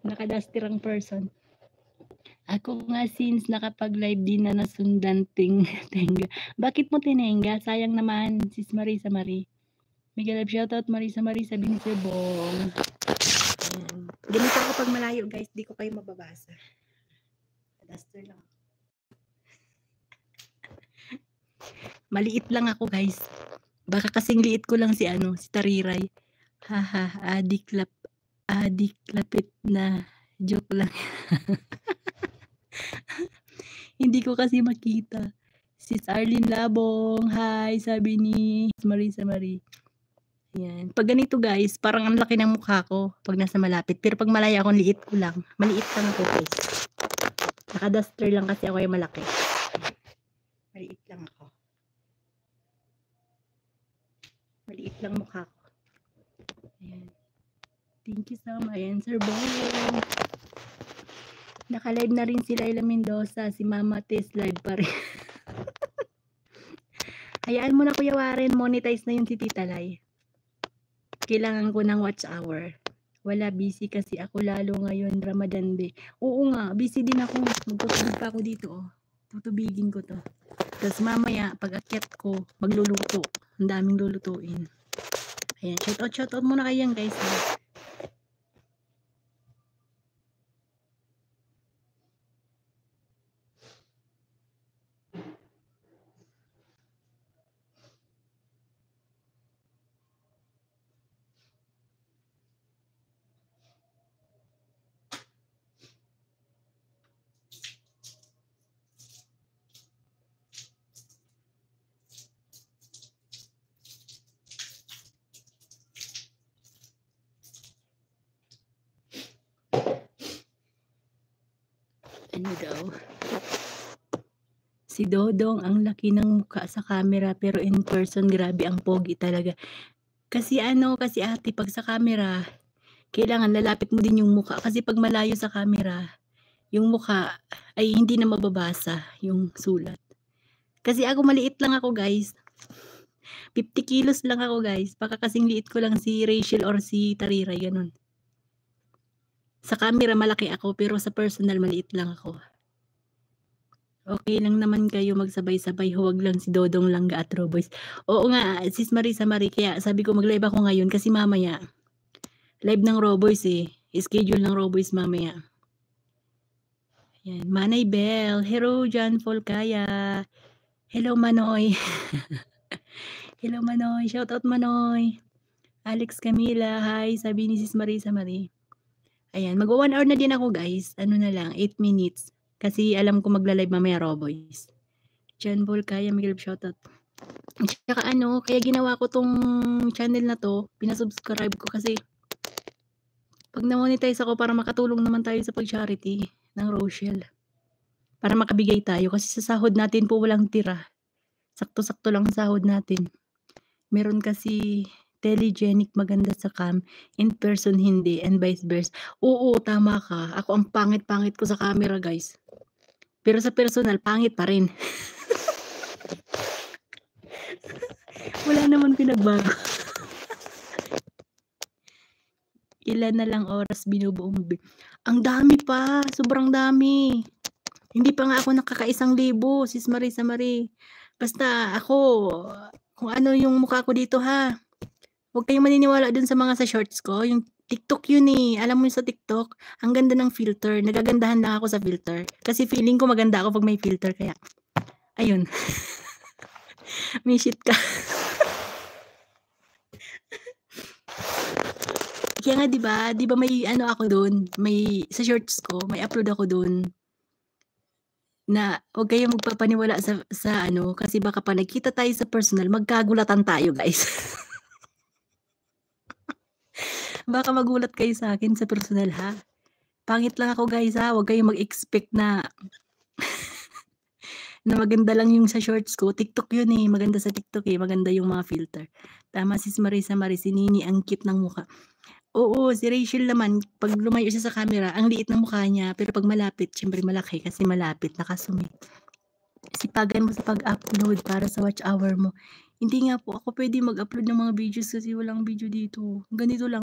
Nakadastirang person. Ako nga since nakapag-live din na nasundan tenga. Bakit mo tinenga? Sayang naman, sis Marisa Marie. Mega love shoutout Marisa Marie, sabi ni Sir Bong. Ganito ako pag malayo guys, di ko kayo mababasa. Duster lang. Maliit lang ako guys. Baka kasing liit ko lang si Tariray. Haha, adik lapit na joke lang. Hindi ko kasi makita. Sis Arlene Labong, hi, sabi ni Marisa Marie. Yan. Pag ganito guys, parang ang laki ng mukha ko pag nasa malapit. Pero pag malaya akong liit ko lang. Maliit lang ako guys. Nakaduster lang kasi ako yung malaki. Maliit lang ako. Maliit lang mukha ko. Ayan. Thank you so much. Ayan, Sir Bong. Naka-live na rin si Laila Mendoza. Si Mama Tess live pa rin. Hayaan mo na Kuya Warren. Monetize na yun si Tita Lai. Kailangan ko ng watch hour. Wala, busy kasi ako lalo ngayon Ramadan Day. Oo nga, busy din ako. Magtutubig pa ako dito. Oh. Tutubigin ko to. Tapos mamaya, pag akyat ko, magluluto. Ang daming lulutuin. Ayan, shoutout muna kayo guys. Ha? Ano daw? Si Dodong, ang laki ng mukha sa camera pero in person, grabe ang pogi talaga. Kasi ate, pag sa camera, kailangan lalapit mo din yung mukha. Kasi pag malayo sa camera, yung mukha ay hindi na mababasa yung sulat. Kasi ako maliit lang ako guys. 50 kilos lang ako guys. Baka kasing liit ko lang si Rachel or si Tariray, ganun. Sa camera malaki ako pero sa personal maliit lang ako. Okay lang naman kayo magsabay-sabay, huwag lang si Dodong Langga at Roboys. Oo nga, sis Marisa Marie, kaya sabi ko mag-live ako ngayon kasi mamaya live ng Roboys schedule ng Roboys mamaya. Yan, Manay Bell, hello John Folkaya. Hello Manoy. Hello Manoy, shoutout Manoy. Alex Camila, hi, sabi ni sis Marisa Marie. Ayan, mag-1 hour na din ako guys. Ano na lang, 8 minutes. Kasi alam ko magla-live mamaya Roboys. John Volkaya, Miguel shoutout. Tsaka kaya ginawa ko tong channel na to, pinasubscribe ko kasi pag na-monetize ako para makatulong naman tayo sa pag-charity ng Rochelle. Para makabigay tayo kasi sa sahod natin po walang tira. Sakto-sakto lang sahod natin. Meron kasi telegenic maganda sa cam, in person hindi, and vice versa. Oo, tama ka. Ako ang pangit-pangit ko sa camera, guys. Pero sa personal, pangit pa rin. Wala naman pinagbago. Ilan na lang oras binubuong ang dami pa, sobrang dami. Hindi pa nga ako nakaka-1,000, sis Marisa Marie. Basta ako, kung ano yung mukha ko dito ha. Huwag kayong maniniwala dun sa mga sa shorts ko. Yung TikTok yun Alam mo yung sa TikTok, ang ganda ng filter. Nagagandahan lang ako sa filter. Kasi feeling ko maganda ako pag may filter. Kaya, ayun. May shit ka. Kaya nga 'di ba may ako doon, may sa shorts ko, may upload ako doon. Na huwag kayong magpapaniwala sa kasi baka pa nagkita tayo sa personal, magkagulatan tayo, guys. Baka magulat kayo sa akin sa personal ha. Pangit lang ako guys ha, huwag kayong mag-expect na na maganda lang yung sa shorts ko. TikTok yun maganda sa TikTok maganda yung mga filter. Tama sis Marisa Marie, si Nini ang cute ng mukha. Oo, si Rachel naman, pag lumayo siya sa camera, ang liit ng mukha niya, pero pag malapit, syempre malaki kasi malapit, nakasumi. Sipagan mo sa pag-upload para sa watch hour mo. Hindi nga po ako pwede mag-upload ng mga videos kasi walang video dito. Ganito lang.